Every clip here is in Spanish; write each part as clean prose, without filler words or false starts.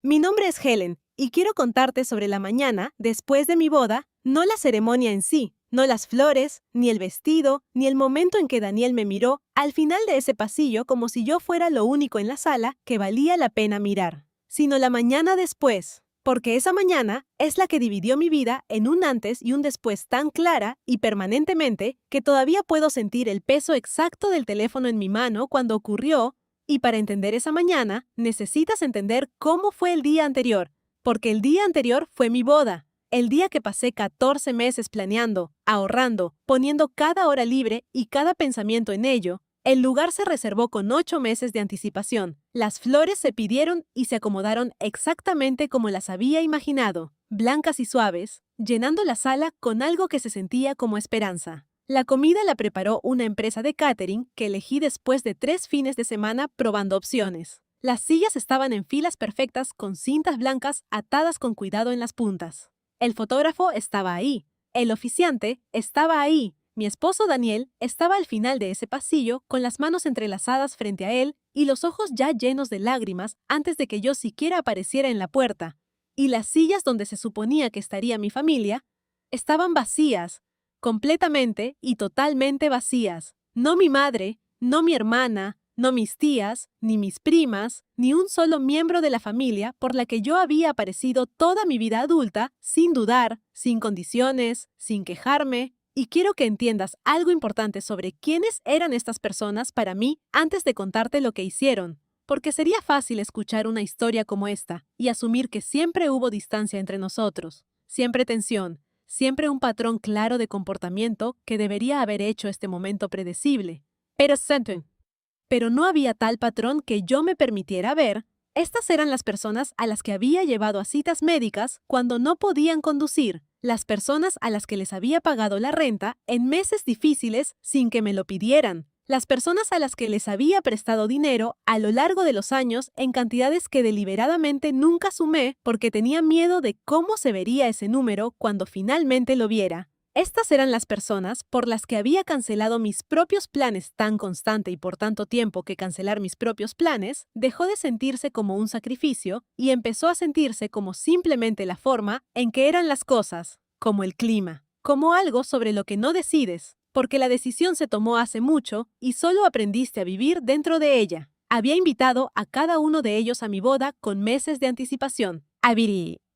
Mi nombre es Helen y quiero contarte sobre la mañana después de mi boda, no la ceremonia en sí, no las flores, ni el vestido, ni el momento en que Daniel me miró al final de ese pasillo como si yo fuera lo único en la sala que valía la pena mirar, sino la mañana después, porque esa mañana es la que dividió mi vida en un antes y un después tan clara y permanentemente que todavía puedo sentir el peso exacto del teléfono en mi mano cuando ocurrió. Y para entender esa mañana, necesitas entender cómo fue el día anterior, porque el día anterior fue mi boda, el día que pasé 14 meses planeando, ahorrando, poniendo cada hora libre y cada pensamiento en ello. El lugar se reservó con 8 meses de anticipación. Las flores se pidieron y se acomodaron exactamente como las había imaginado, blancas y suaves, llenando la sala con algo que se sentía como esperanza. La comida la preparó una empresa de catering que elegí después de 3 fines de semana probando opciones. Las sillas estaban en filas perfectas con cintas blancas atadas con cuidado en las puntas. El fotógrafo estaba ahí. El oficiante estaba ahí. Mi esposo Daniel estaba al final de ese pasillo con las manos entrelazadas frente a él y los ojos ya llenos de lágrimas antes de que yo siquiera apareciera en la puerta. Y las sillas donde se suponía que estaría mi familia estaban vacías, completamente y totalmente vacías. No mi madre, no mi hermana, no mis tías, ni mis primas, ni un solo miembro de la familia por la que yo había aparecido toda mi vida adulta, sin dudar, sin condiciones, sin quejarme. Y quiero que entiendas algo importante sobre quiénes eran estas personas para mí antes de contarte lo que hicieron, porque sería fácil escuchar una historia como esta y asumir que siempre hubo distancia entre nosotros, siempre tensión, siempre un patrón claro de comportamiento que debería haber hecho este momento predecible. Pero no había tal patrón que yo me permitiera ver. Estas eran las personas a las que había llevado a citas médicas cuando no podían conducir, las personas a las que les había pagado la renta en meses difíciles sin que me lo pidieran, las personas a las que les había prestado dinero a lo largo de los años en cantidades que deliberadamente nunca sumé porque tenía miedo de cómo se vería ese número cuando finalmente lo viera. Estas eran las personas por las que había cancelado mis propios planes tan constante y por tanto tiempo que cancelar mis propios planes dejó de sentirse como un sacrificio y empezó a sentirse como simplemente la forma en que eran las cosas, como el clima, como algo sobre lo que no decides, porque la decisión se tomó hace mucho y solo aprendiste a vivir dentro de ella. Había invitado a cada uno de ellos a mi boda con meses de anticipación.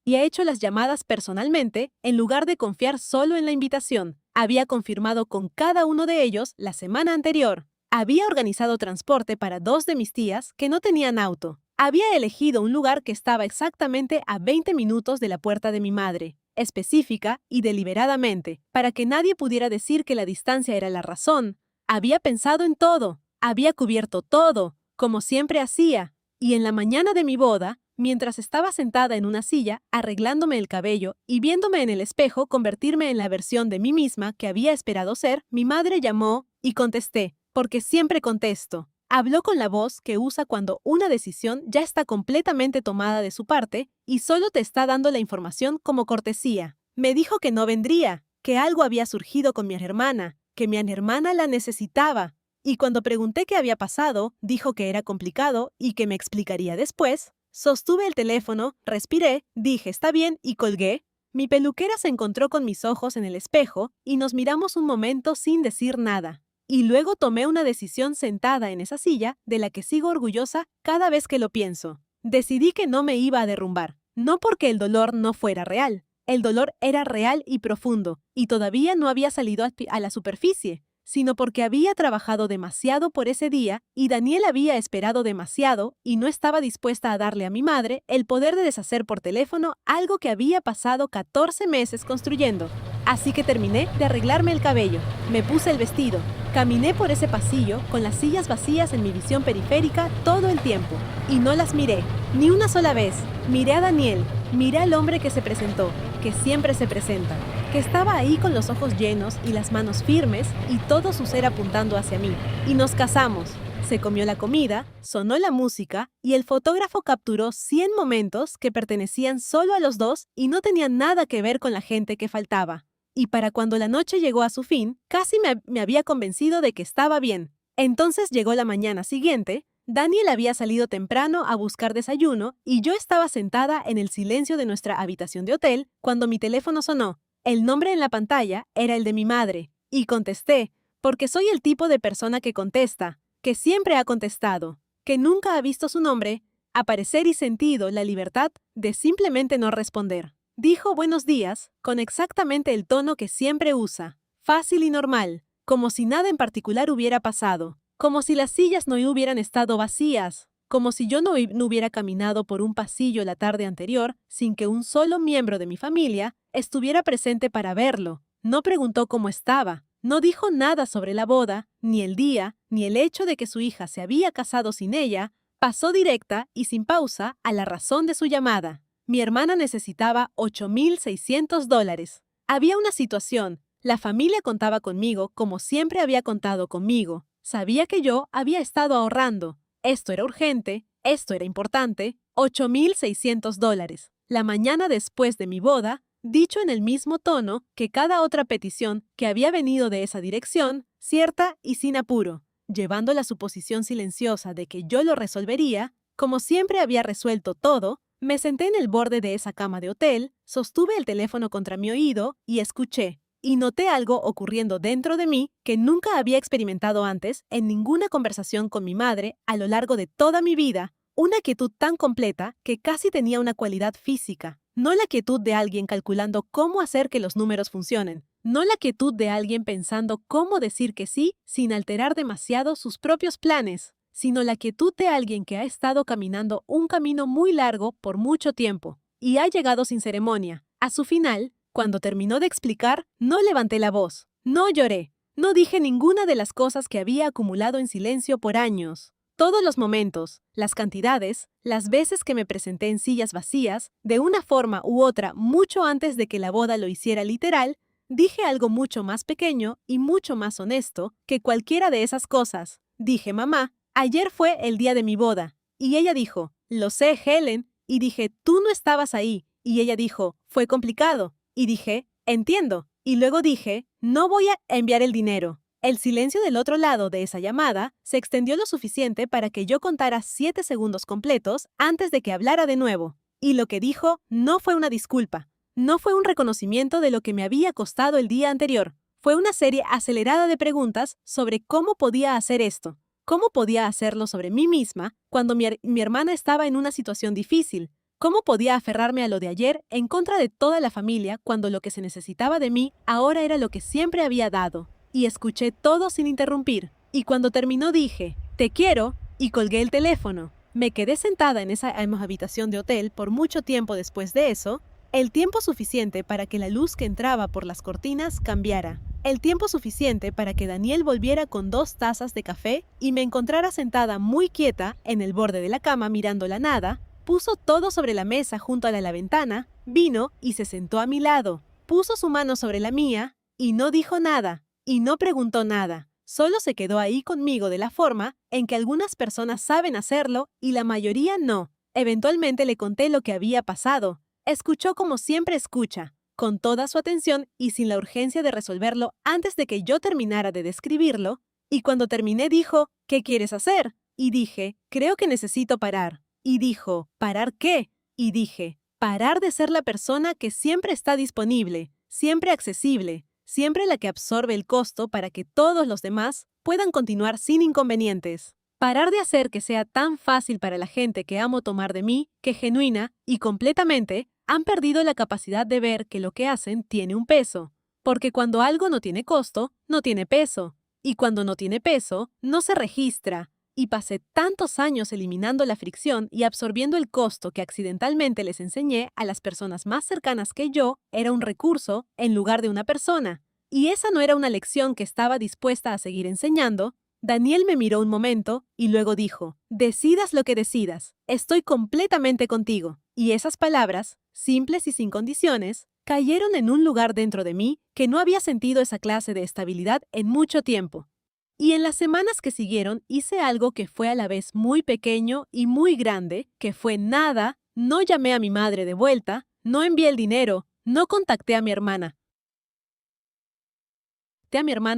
Y ha hecho las llamadas personalmente en lugar de confiar solo en la invitación. Había confirmado con cada uno de ellos la semana anterior. Había organizado transporte para 2 de mis tías que no tenían auto. Había elegido un lugar que estaba exactamente a 20 minutos de la puerta de mi madre, específica y deliberadamente, para que nadie pudiera decir que la distancia era la razón. Había pensado en todo, había cubierto todo, como siempre hacía, y en la mañana de mi boda, mientras estaba sentada en una silla, arreglándome el cabello y viéndome en el espejo convertirme en la versión de mí misma que había esperado ser, mi madre llamó y contesté, porque siempre contesto. Habló con la voz que usa cuando una decisión ya está completamente tomada de su parte y solo te está dando la información como cortesía. Me dijo que no vendría, que algo había surgido con mi hermana, que mi hermana la necesitaba. Y cuando pregunté qué había pasado, dijo que era complicado y que me explicaría después. Sostuve el teléfono, respiré, dije está bien y colgué. Mi peluquera se encontró con mis ojos en el espejo y nos miramos un momento sin decir nada. Y luego tomé una decisión sentada en esa silla de la que sigo orgullosa cada vez que lo pienso. Decidí que no me iba a derrumbar, no porque el dolor no fuera real. El dolor era real y profundo, y todavía no había salido a la superficie, sino porque había trabajado demasiado por ese día y Daniel había esperado demasiado y no estaba dispuesta a darle a mi madre el poder de deshacer por teléfono algo que había pasado 14 meses construyendo. Así que terminé de arreglarme el cabello, me puse el vestido, caminé por ese pasillo con las sillas vacías en mi visión periférica todo el tiempo y no las miré, ni una sola vez. Miré a Daniel, miré al hombre que se presentó, que siempre se presenta, que estaba ahí con los ojos llenos y las manos firmes y todo su ser apuntando hacia mí. Y nos casamos. Se comió la comida, sonó la música y el fotógrafo capturó 100 momentos que pertenecían solo a los dos y no tenían nada que ver con la gente que faltaba. Y para cuando la noche llegó a su fin, casi me había convencido de que estaba bien. Entonces llegó la mañana siguiente, Daniel había salido temprano a buscar desayuno y yo estaba sentada en el silencio de nuestra habitación de hotel cuando mi teléfono sonó. El nombre en la pantalla era el de mi madre, y contesté, porque soy el tipo de persona que contesta, que siempre ha contestado, que nunca ha visto su nombre aparecer y sentido la libertad de simplemente no responder. Dijo buenos días con exactamente el tono que siempre usa, fácil y normal, como si nada en particular hubiera pasado, como si las sillas no hubieran estado vacías, como si yo no hubiera caminado por un pasillo la tarde anterior sin que un solo miembro de mi familia estuviera presente para verlo. No preguntó cómo estaba, no dijo nada sobre la boda, ni el día, ni el hecho de que su hija se había casado sin ella. Pasó directa y sin pausa a la razón de su llamada. Mi hermana necesitaba $8,600. Había una situación. La familia contaba conmigo como siempre había contado conmigo. Sabía que yo había estado ahorrando. Esto era urgente, esto era importante. $8,600. La mañana después de mi boda, dicho en el mismo tono que cada otra petición que había venido de esa dirección, cierta y sin apuro, llevando la suposición silenciosa de que yo lo resolvería, como siempre había resuelto todo. Me senté en el borde de esa cama de hotel, sostuve el teléfono contra mi oído y escuché, y noté algo ocurriendo dentro de mí que nunca había experimentado antes en ninguna conversación con mi madre a lo largo de toda mi vida, una quietud tan completa que casi tenía una cualidad física, no la quietud de alguien calculando cómo hacer que los números funcionen, no la quietud de alguien pensando cómo decir que sí sin alterar demasiado sus propios planes, sino la quietud de alguien que ha estado caminando un camino muy largo por mucho tiempo y ha llegado sin ceremonia. A su final, cuando terminó de explicar, no levanté la voz, no lloré, no dije ninguna de las cosas que había acumulado en silencio por años. Todos los momentos, las cantidades, las veces que me presenté en sillas vacías, de una forma u otra mucho antes de que la boda lo hiciera literal, dije algo mucho más pequeño y mucho más honesto que cualquiera de esas cosas. Dije, mamá, ayer fue el día de mi boda. Y ella dijo, lo sé, Helen. Y dije, tú no estabas ahí. Y ella dijo, fue complicado. Y dije, entiendo. Y luego dije, no voy a enviar el dinero. El silencio del otro lado de esa llamada se extendió lo suficiente para que yo contara 7 segundos completos antes de que hablara de nuevo. Y lo que dijo no fue una disculpa. No fue un reconocimiento de lo que me había costado el día anterior. Fue una serie acelerada de preguntas sobre cómo podía hacer esto. ¿Cómo podía hacerlo sobre mí misma cuando mi hermana estaba en una situación difícil? ¿Cómo podía aferrarme a lo de ayer en contra de toda la familia cuando lo que se necesitaba de mí ahora era lo que siempre había dado? Y escuché todo sin interrumpir. Y cuando terminó dije, te quiero, y colgué el teléfono. Me quedé sentada en esa habitación de hotel por mucho tiempo después de eso, el tiempo suficiente para que la luz que entraba por las cortinas cambiara. El tiempo suficiente para que Daniel volviera con 2 tazas de café y me encontrara sentada muy quieta en el borde de la cama mirando la nada. Puso todo sobre la mesa junto a la ventana, vino y se sentó a mi lado. Puso su mano sobre la mía y no dijo nada, y no preguntó nada. Solo se quedó ahí conmigo de la forma en que algunas personas saben hacerlo y la mayoría no. Eventualmente le conté lo que había pasado. Escuchó como siempre escucha, con toda su atención y sin la urgencia de resolverlo antes de que yo terminara de describirlo, y cuando terminé dijo, ¿qué quieres hacer? Y dije, creo que necesito parar. Y dijo, ¿parar qué? Y dije, parar de ser la persona que siempre está disponible, siempre accesible, siempre la que absorbe el costo para que todos los demás puedan continuar sin inconvenientes. Parar de hacer que sea tan fácil para la gente que amo tomar de mí, que genuina y completamente han perdido la capacidad de ver que lo que hacen tiene un peso. Porque cuando algo no tiene costo, no tiene peso. Y cuando no tiene peso, no se registra. Y pasé tantos años eliminando la fricción y absorbiendo el costo que accidentalmente les enseñé a las personas más cercanas que yo era un recurso en lugar de una persona. Y esa no era una lección que estaba dispuesta a seguir enseñando. Daniel me miró un momento y luego dijo, decidas lo que decidas, estoy completamente contigo. Y esas palabras, simples y sin condiciones, cayeron en un lugar dentro de mí que no había sentido esa clase de estabilidad en mucho tiempo. Y en las semanas que siguieron hice algo que fue a la vez muy pequeño y muy grande, que fue nada. No llamé a mi madre de vuelta, no envié el dinero, no contacté a mi hermana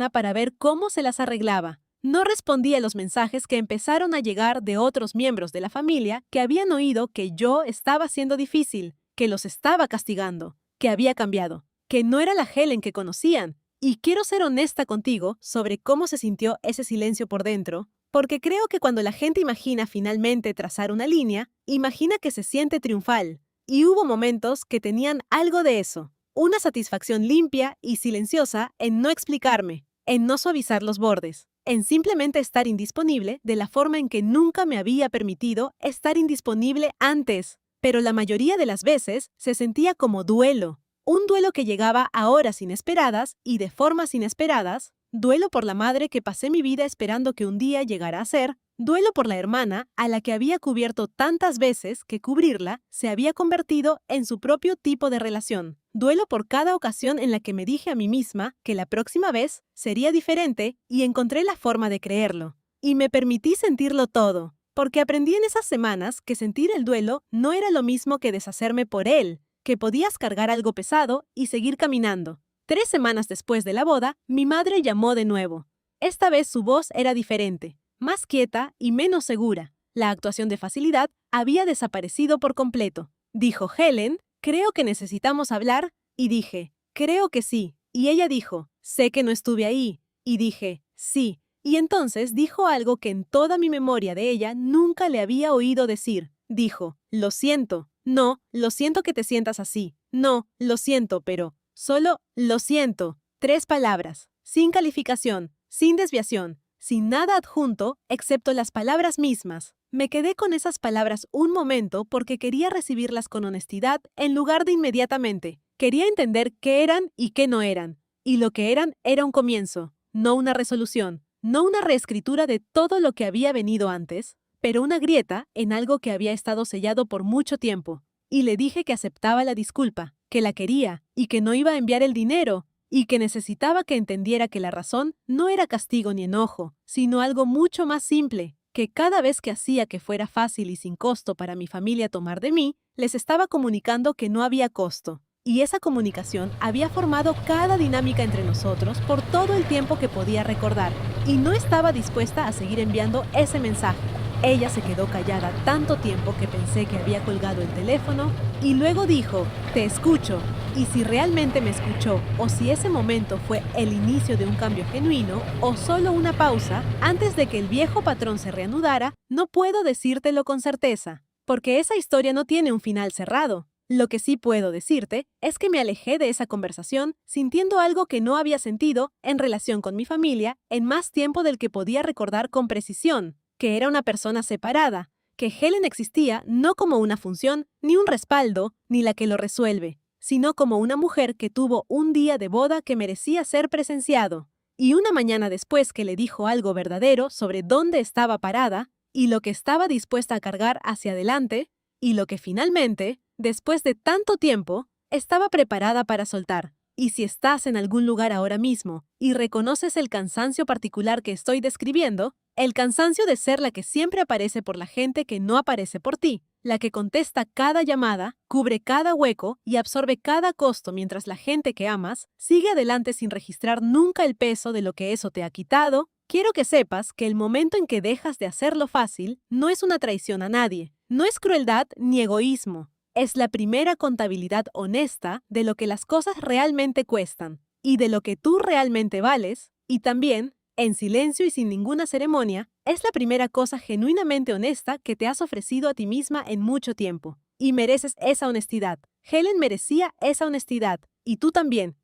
para ver cómo se las arreglaba. No respondí a los mensajes que empezaron a llegar de otros miembros de la familia que habían oído que yo estaba siendo difícil, que los estaba castigando, que había cambiado, que no era la Helen que conocían. Y quiero ser honesta contigo sobre cómo se sintió ese silencio por dentro, porque creo que cuando la gente imagina finalmente trazar una línea, imagina que se siente triunfal. Y hubo momentos que tenían algo de eso, una satisfacción limpia y silenciosa en no explicarme, en no suavizar los bordes, en simplemente estar indisponible de la forma en que nunca me había permitido estar indisponible antes. Pero la mayoría de las veces se sentía como duelo. Un duelo que llegaba a horas inesperadas y de formas inesperadas, duelo por la madre que pasé mi vida esperando que un día llegara a ser, duelo por la hermana a la que había cubierto tantas veces que cubrirla se había convertido en su propio tipo de relación, duelo por cada ocasión en la que me dije a mí misma que la próxima vez sería diferente y encontré la forma de creerlo. Y me permití sentirlo todo, porque aprendí en esas semanas que sentir el duelo no era lo mismo que deshacerme por él, que podías cargar algo pesado y seguir caminando. 3 semanas después de la boda, mi madre llamó de nuevo. Esta vez su voz era diferente, más quieta y menos segura. La actuación de facilidad había desaparecido por completo. Dijo: Helen, creo que necesitamos hablar. Y dije: creo que sí. Y ella dijo: sé que no estuve ahí. Y dije: sí. Y entonces dijo algo que en toda mi memoria de ella nunca le había oído decir. Dijo: lo siento. No, lo siento que te sientas así. No, lo siento, pero solo lo siento. 3 palabras, sin calificación, sin desviación, sin nada adjunto, excepto las palabras mismas. Me quedé con esas palabras un momento porque quería recibirlas con honestidad en lugar de inmediatamente. Quería entender qué eran y qué no eran. Y lo que eran era un comienzo, no una resolución, no una reescritura de todo lo que había venido antes, pero una grieta en algo que había estado sellado por mucho tiempo. Y le dije que aceptaba la disculpa, que la quería y que no iba a enviar el dinero, y que necesitaba que entendiera que la razón no era castigo ni enojo, sino algo mucho más simple, que cada vez que hacía que fuera fácil y sin costo para mi familia tomar de mí, les estaba comunicando que no había costo. Y esa comunicación había formado cada dinámica entre nosotros por todo el tiempo que podía recordar, y no estaba dispuesta a seguir enviando ese mensaje. Ella se quedó callada tanto tiempo que pensé que había colgado el teléfono y luego dijo: te escucho. Y si realmente me escuchó o si ese momento fue el inicio de un cambio genuino o solo una pausa antes de que el viejo patrón se reanudara, no puedo decírtelo con certeza, porque esa historia no tiene un final cerrado. Lo que sí puedo decirte es que me alejé de esa conversación sintiendo algo que no había sentido en relación con mi familia en más tiempo del que podía recordar con precisión, que era una persona separada, que Helen existía no como una función, ni un respaldo, ni la que lo resuelve, sino como una mujer que tuvo un día de boda que merecía ser presenciado. Y una mañana después que le dijo algo verdadero sobre dónde estaba parada y lo que estaba dispuesta a cargar hacia adelante, y lo que finalmente, después de tanto tiempo, estaba preparada para soltar. Y si estás en algún lugar ahora mismo y reconoces el cansancio particular que estoy describiendo, el cansancio de ser la que siempre aparece por la gente que no aparece por ti, la que contesta cada llamada, cubre cada hueco y absorbe cada costo mientras la gente que amas sigue adelante sin registrar nunca el peso de lo que eso te ha quitado, quiero que sepas que el momento en que dejas de hacerlo fácil no es una traición a nadie, no es crueldad ni egoísmo. Es la primera contabilidad honesta de lo que las cosas realmente cuestan y de lo que tú realmente vales, y también, en silencio y sin ninguna ceremonia, es la primera cosa genuinamente honesta que te has ofrecido a ti misma en mucho tiempo. Y mereces esa honestidad. Helen merecía esa honestidad. Y tú también,